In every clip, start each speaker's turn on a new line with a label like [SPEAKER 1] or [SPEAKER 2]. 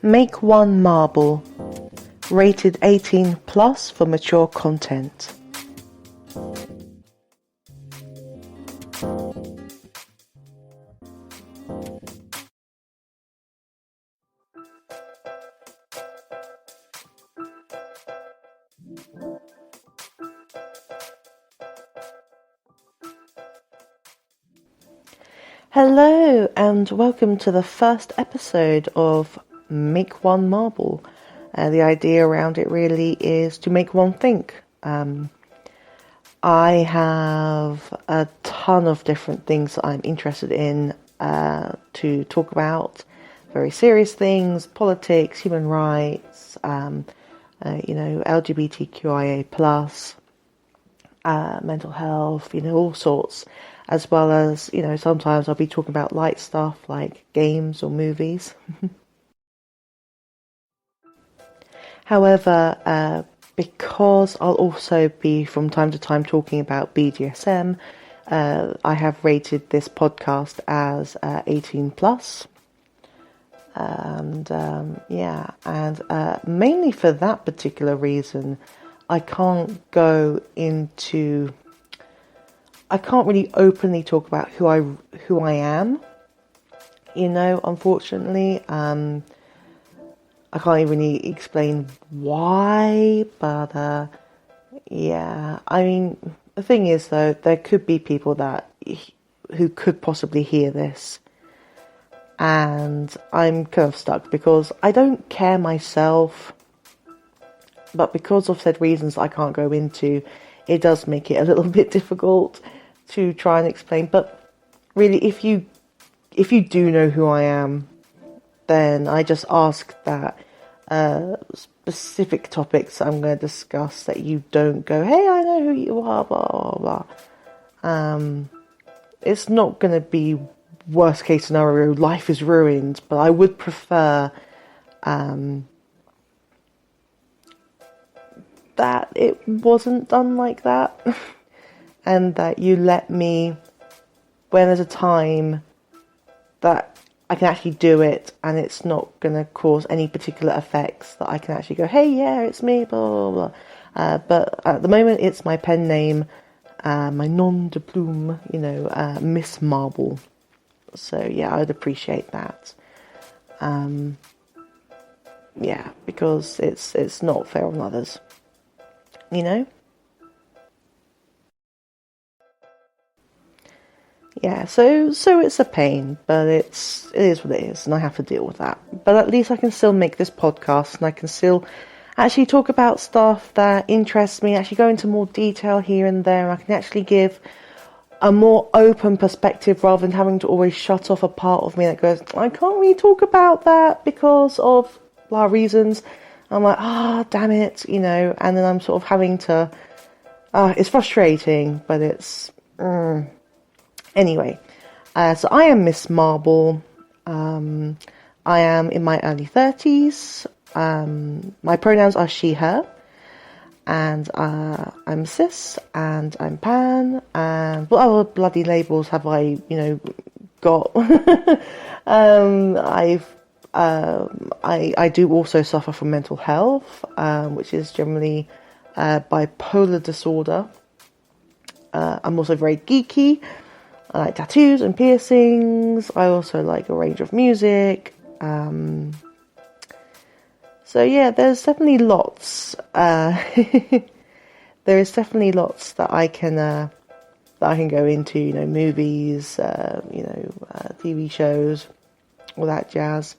[SPEAKER 1] Make One Marble, rated 18 plus for mature content. Hello and welcome to the first episode of Make One Marble. The idea around it really is to make one think. I have a ton of different things that I'm interested in to talk about. Very serious things, politics, human rights, LGBTQIA+, mental health, all sorts. As well as, sometimes I'll be talking about light stuff like games or movies. However, because I'll also be from time to time talking about BDSM, I have rated this podcast as 18 plus. And mainly for that particular reason, I can't really openly talk about who I am, unfortunately. I can't even really explain why, but I mean, the thing is though, there could be people who could possibly hear this, and I'm kind of stuck because I don't care myself, but because of said reasons I can't go into, it does make it a little bit difficult to try and explain. But really, if you do know who I am, then I just ask that specific topics I'm going to discuss that you don't go, hey, I know who you are, blah blah blah. It's not going to be worst case scenario, life is ruined, but I would prefer that it wasn't done like that. And that you let me, when there's a time that I can actually do it and it's not going to cause any particular effects, that I can actually go, hey, yeah, it's me, blah, blah, blah. But at the moment, it's my pen name, my nom de plume, Miss Marble. So, yeah, I would appreciate that. Because it's not fair on others, Yeah, so it's a pain, but it is what it is, and I have to deal with that. But at least I can still make this podcast, and I can still actually talk about stuff that interests me, actually go into more detail here and there, and I can actually give a more open perspective rather than having to always shut off a part of me that goes, I can't really talk about that because of blah reasons. I'm like, damn it, and then I'm sort of having to, it's frustrating, but it's, Anyway, so I am Miss Marble. I am in my early 30s. My pronouns are she, her. And I'm cis, and I'm pan, and what other bloody labels have I, got? I do also suffer from mental health, which is generally bipolar disorder. I'm also very geeky. I like tattoos and piercings. I also like a range of music. So yeah, there's definitely lots. There is definitely lots that I can go into. Movies, TV shows, all that jazz.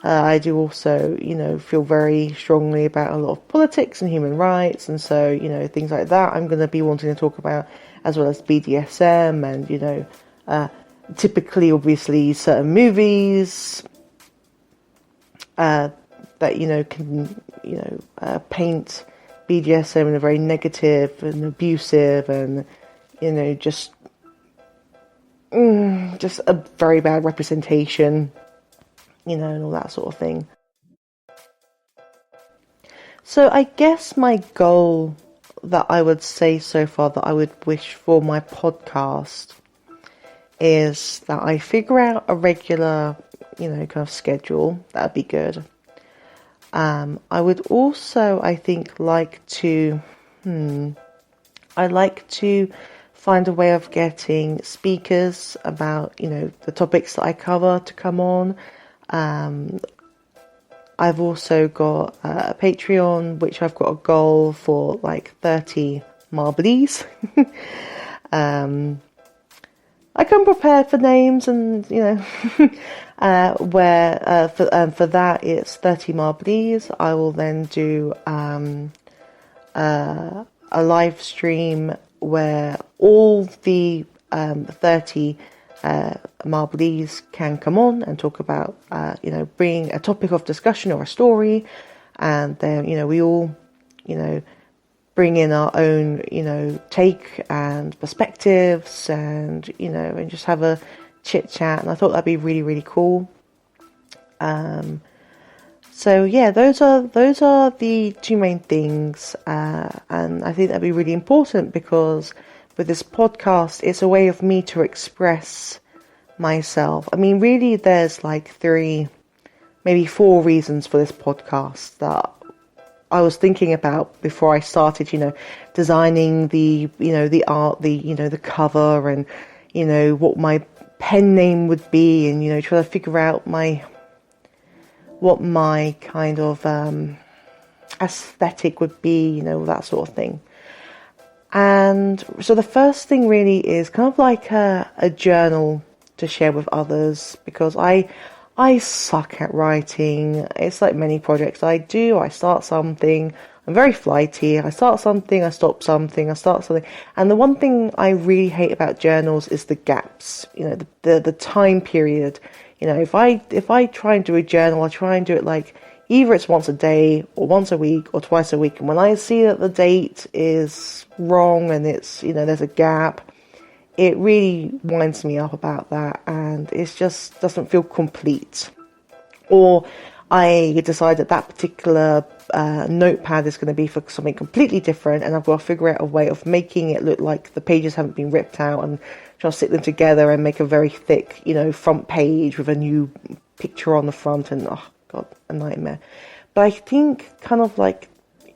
[SPEAKER 1] I do also, feel very strongly about a lot of politics and human rights, and so things like that. I'm going to be wanting to talk about, as well as BDSM and typically, obviously, certain movies that can paint BDSM in a very negative and abusive and just a very bad representation, and all that sort of thing. So I guess my goal that I would say so far that I would wish for my podcast is that I figure out a regular, kind of schedule. That'd be good. I would also, I think, I'd like to find a way of getting speakers about, the topics that I cover to come on. I've also got a Patreon, which I've got a goal for 30 marblies. I come prepared for names, and for that it's 30 marblies. I will then do a live stream where all the 30 marblies can come on and talk about bring a topic of discussion or a story, and then we all bring in our own take and perspectives, and and just have a chit chat. And I thought that'd be really, really cool. So yeah, those are the two main things, and I think that'd be really important, because with this podcast, it's a way of me to express myself. I mean, really, there's 3, maybe 4 reasons for this podcast that I was thinking about before I started, designing the art, the cover, and what my pen name would be, and trying to figure out what my kind of aesthetic would be, that sort of thing. And so the first thing really is kind of like a journal to share with others, because I suck at writing. It's like many projects I do. I start something. I'm very flighty. I start something, I stop something, I start something. And the one thing I really hate about journals is the gaps, the time period. If I try and do a journal, I try and do it either it's once a day or once a week or twice a week. And when I see that the date is wrong and it's, there's a gap, it really winds me up about that, and it just doesn't feel complete. Or I decide that particular notepad is going to be for something completely different, and I've got to figure out a way of making it look like the pages haven't been ripped out, and try to stick them together and make a very thick, front page with a new picture on the front, and oh god, a nightmare. But I think kind of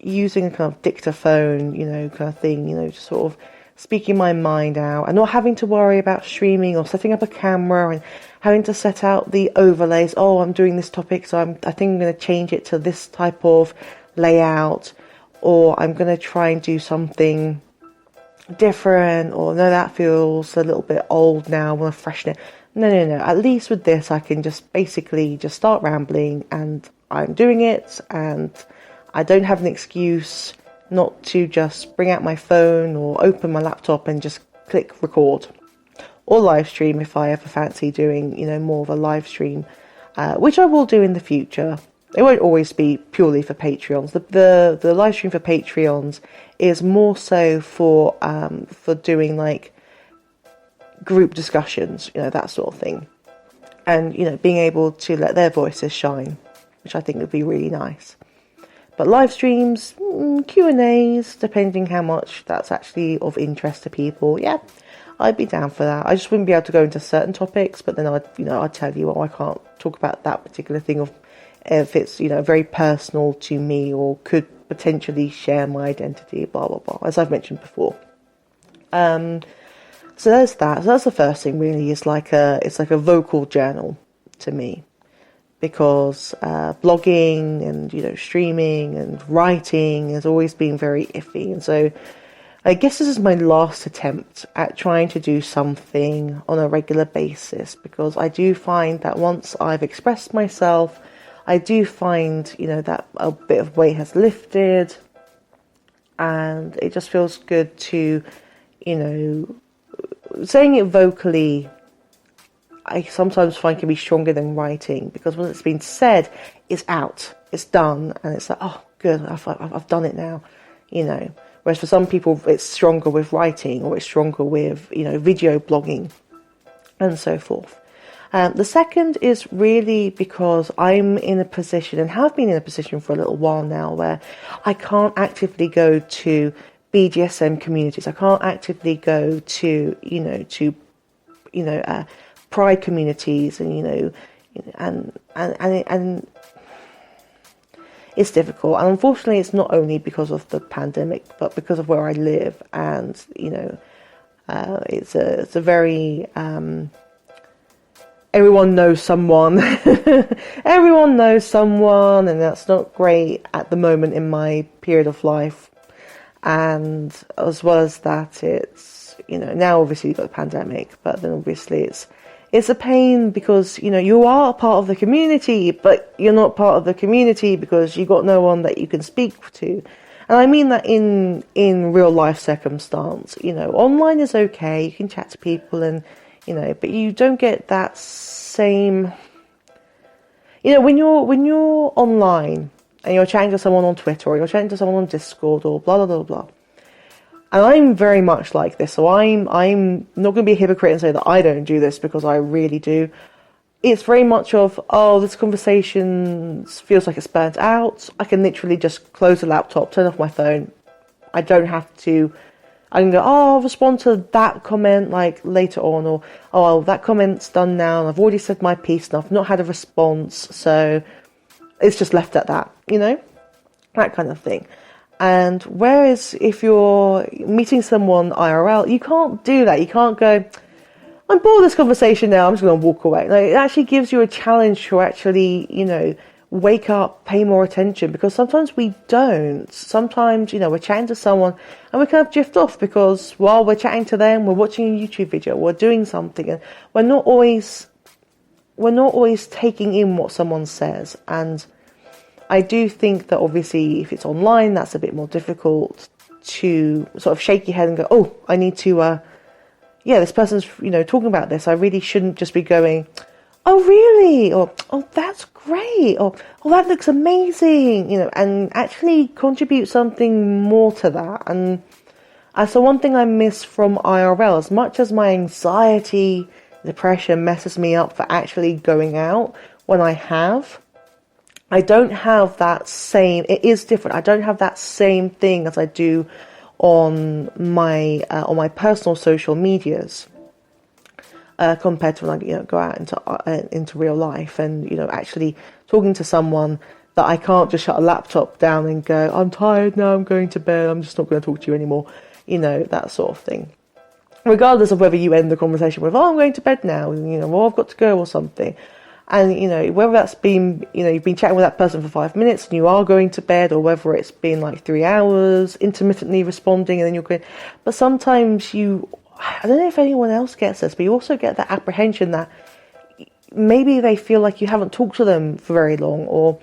[SPEAKER 1] using a kind of dictaphone, kind of thing, just sort of speaking my mind out, and not having to worry about streaming or setting up a camera and having to set out the overlays. Oh, I'm doing this topic, so I think I'm going to change it to this type of layout, or I'm going to try and do something different, or no, that feels a little bit old now, I want to freshen it. No. At least with this, I can just basically just start rambling, and I'm doing it, and I don't have an excuse not to just bring out my phone or open my laptop and just click record, or live stream if I ever fancy doing, more of a live stream, which I will do in the future. It won't always be purely for Patreons. The live stream for Patreons is more so for doing group discussions, that sort of thing, and being able to let their voices shine, which I think would be really nice. But live streams, Q&As, depending how much that's actually of interest to people, yeah, I'd be down for that. I just wouldn't be able to go into certain topics, but then I'd tell you, I can't talk about that particular thing if it's, very personal to me or could potentially share my identity, blah, blah, blah, as I've mentioned before. So there's that. So that's the first thing really, it's like a vocal journal to me. Because blogging and streaming and writing has always been very iffy, and so I guess this is my last attempt at trying to do something on a regular basis, because I do find that once I've expressed myself, I do find that a bit of weight has lifted, and it just feels good to saying it vocally. I sometimes find can be stronger than writing, because when it's been said, it's out, it's done, and it's like, oh, good, I've done it now, Whereas for some people, it's stronger with writing, or it's stronger with, video blogging, and so forth. The second is really because I'm in a position, and have been in a position for a little while now, where I can't actively go to BDSM communities. I can't actively go to, pride communities, and it's difficult. And unfortunately, it's not only because of the pandemic, but because of where I live. And, it's a very, everyone knows someone. Everyone knows someone, and that's not great at the moment in my period of life. And as well as that, it's, now obviously you've got the pandemic, but then obviously it's a pain because, you are part of the community, but you're not part of the community because you've got no one that you can speak to. And I mean that in real life circumstance. Online is okay, you can chat to people and, but you don't get that same, when you're online and you're chatting to someone on Twitter or you're chatting to someone on Discord or blah, blah, blah, blah. And I'm very much like this, so I'm not going to be a hypocrite and say that I don't do this, because I really do. It's very much of, this conversation feels like it's burnt out. I can literally just close the laptop, turn off my phone. I don't have to, I can go, I'll respond to that comment like later on, or, that comment's done now, and I've already said my piece and I've not had a response, so it's just left at that, that kind of thing. And whereas if you're meeting someone IRL, you can't do that. You can't go, I'm bored of this conversation now, I'm just going to walk away. Like, it actually gives you a challenge to actually, wake up, pay more attention, because sometimes we don't. Sometimes, we're chatting to someone and we kind of drift off because while we're chatting to them, we're watching a YouTube video, we're doing something, and we're not always taking in what someone says. And I do think that obviously if it's online, that's a bit more difficult to sort of shake your head and go, I need to, this person's, talking about this. I really shouldn't just be going, oh, really? Or, oh, that's great. Or, oh, that looks amazing. And actually contribute something more to that. And so one thing I miss from IRL, as much as my anxiety, depression messes me up for actually going out when I don't have that same, it is different. I don't have that same thing as I do on my personal social medias, compared to when I go out into real life and, actually talking to someone that I can't just shut a laptop down and go, I'm tired now, I'm going to bed, I'm just not going to talk to you anymore, that sort of thing. Regardless of whether you end the conversation with, I'm going to bed now, I've got to go or something. And, whether that's been, you've been chatting with that person for 5 minutes and you are going to bed, or whether it's been like 3 hours, intermittently responding, and then you're going, but sometimes I don't know if anyone else gets this, but you also get that apprehension that maybe they feel like you haven't talked to them for very long, or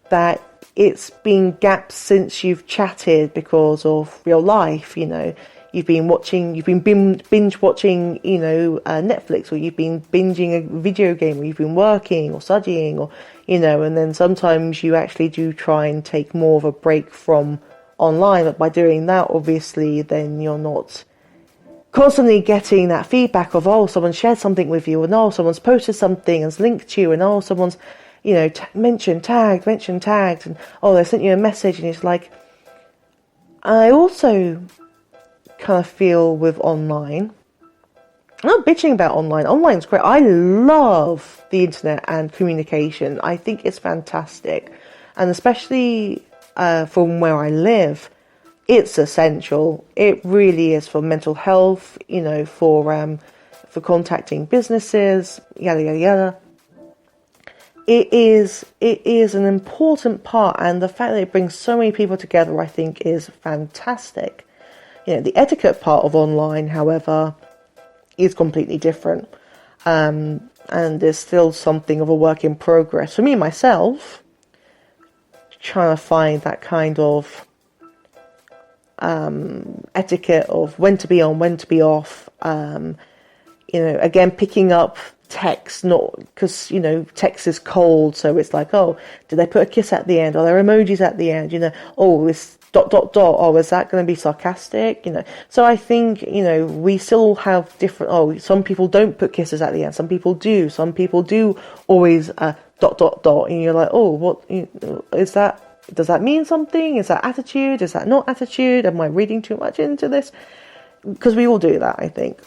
[SPEAKER 1] that it's been gaps since you've chatted because of real life, You've been binge watching, Netflix, or you've been binging a video game, or you've been working or studying, or, and then sometimes you actually do try and take more of a break from online. But by doing that, obviously, then you're not constantly getting that feedback of, someone shared something with you, and someone's posted something and linked you, and someone's, mentioned, tagged, and they sent you a message, and it's like, I also kind of feel with online. I'm not bitching about online. Online's great. I love the internet and communication. I think it's fantastic. And especially from where I live, it's essential. It really is for mental health, for contacting businesses, yada, yada, yada. It is an important part, and the fact that it brings so many people together, I think, is fantastic. The etiquette part of online, however, is completely different. And there's still something of a work in progress. For me, myself, trying to find that kind of etiquette of when to be on, when to be off. Again, picking up text, not because, text is cold. So it's like, did they put a kiss at the end? Are there emojis at the end? It's ... is that going to be sarcastic? So I think, we still have different, some people don't put kisses at the end, some people do always ... and you're like, what is that? Does that mean something? Is that attitude? Is that not attitude? Am I reading too much into this? Because we all do that, I think.